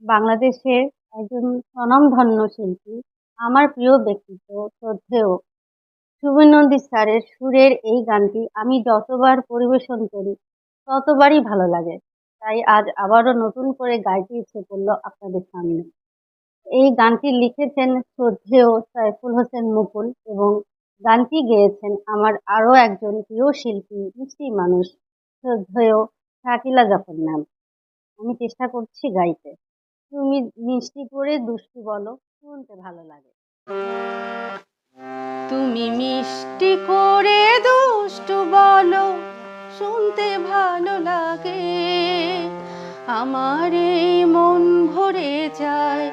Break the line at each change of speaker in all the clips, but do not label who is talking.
বাংলাদেশের একজন স্বনামধন্য শিল্পী, আমার প্রিয় ব্যক্তিত্ব, শ্রদ্ধেয় শুভেন নন্দী স্যারের সুরের এই গানটি আমি যতবার পরিবেশন করি, ততবারই ভালো লাগে। তাই আজ আবারও নতুন করে গাইতে ইচ্ছে করল আপনাদের সামনে। এই গানটি লিখেছেন শ্রদ্ধেয় সাইফুল হোসেন মুকুল এবং গানটি গেয়েছেন আমার আরও একজন প্রিয় শিল্পী, মিষ্টি মানুষ, শ্রদ্ধেয় শাকিলা জাফর ম্যাম। আমি চেষ্টা করছি গাইতে। তুমি মিষ্টি করে দুষ্টু বলো, শুনতে ভালো লাগে।
তুমি মিষ্টি করে দুষ্টু বলো, শুনতে ভালো লাগে। আমার এই মন ভরে যায়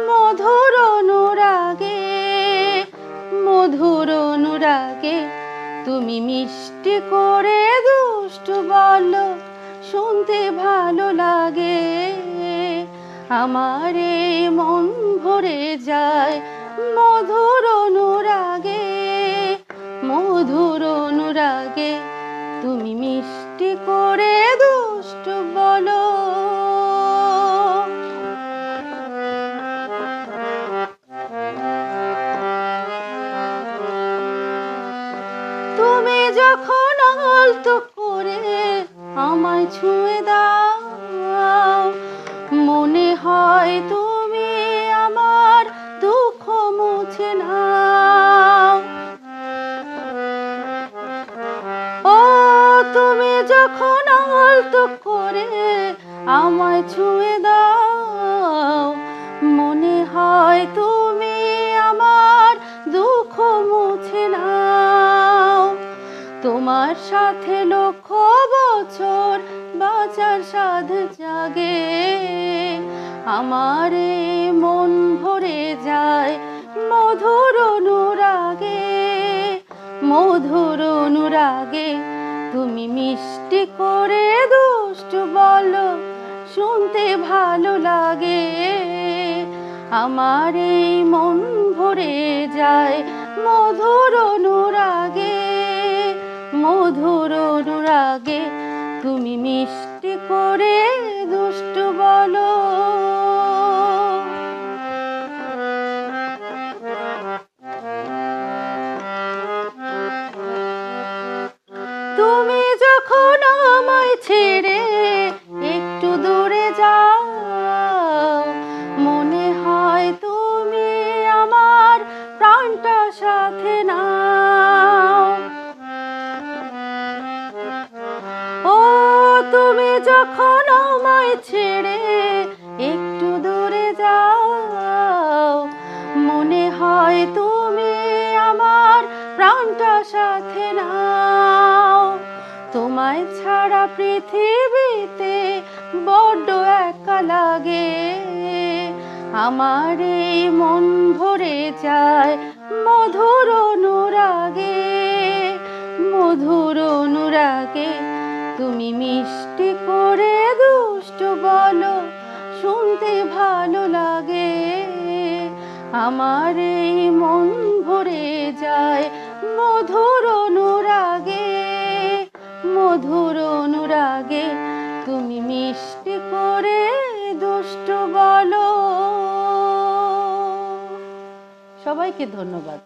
মধুর অনুরাগে, মধুর অনুরাগে। তুমি মিষ্টি করে দুষ্টু বলো, শুনতে ভালো লাগে। আমার এই মন ভরে যায় মধুর অনুরাগে, মধুর অনুরাগে। তুমি মিষ্টি করে দুষ্টু বলো। তুমি যখন আলতো করে আমায় ছুঁয়ে দাও, মনে হয় তুমি আমার দুঃখ মুছে নাও। ও তুমি যখন আলতো করে আমায় ছুঁয়ে দাও, মনে হয় তুমি আমার দুঃখ মুছে নাও। তোমার সাথে লক্ষ বছর বাঁচার সাধ জাগে, আমার মন ভরে যায় মধুর অনুরাগে, মধুর অনুরাগে। তুমি মিষ্টি করে দুষ্টু বলো, শুনতে ভালো লাগে। আমার মন ভরে যায় মধুর অনুরাগে, মধুর অনুরাগে। তুমি মিষ্টি করে দুষ্টু বলো। তুমি যখন আমায় ছেড়ে একটু দূরে যাও, মনে হয় তুমি আমার প্রাণটা সাথে নাও। ও তুমি যখন আমায় ছেড়ে একটু দূরে যাও, মনে হয় তুমি আমার প্রাণটা সাথে নাও। তোমায় ছাড়া পৃথিবীতে বড্ড একা লাগে, আমার মন ভরে যায় মধুর অনুরাগে, মধুর অনুরাগে। তুমি মিষ্টি করে দুষ্টু বলো, শুনতে ভালো লাগে। আমার মন ভরে যায় মধুর অনুরাগে, মধুর অনুরাগে। তুমি মিষ্টি করে দুষ্টু বলো। সবাইকে ধন্যবাদ।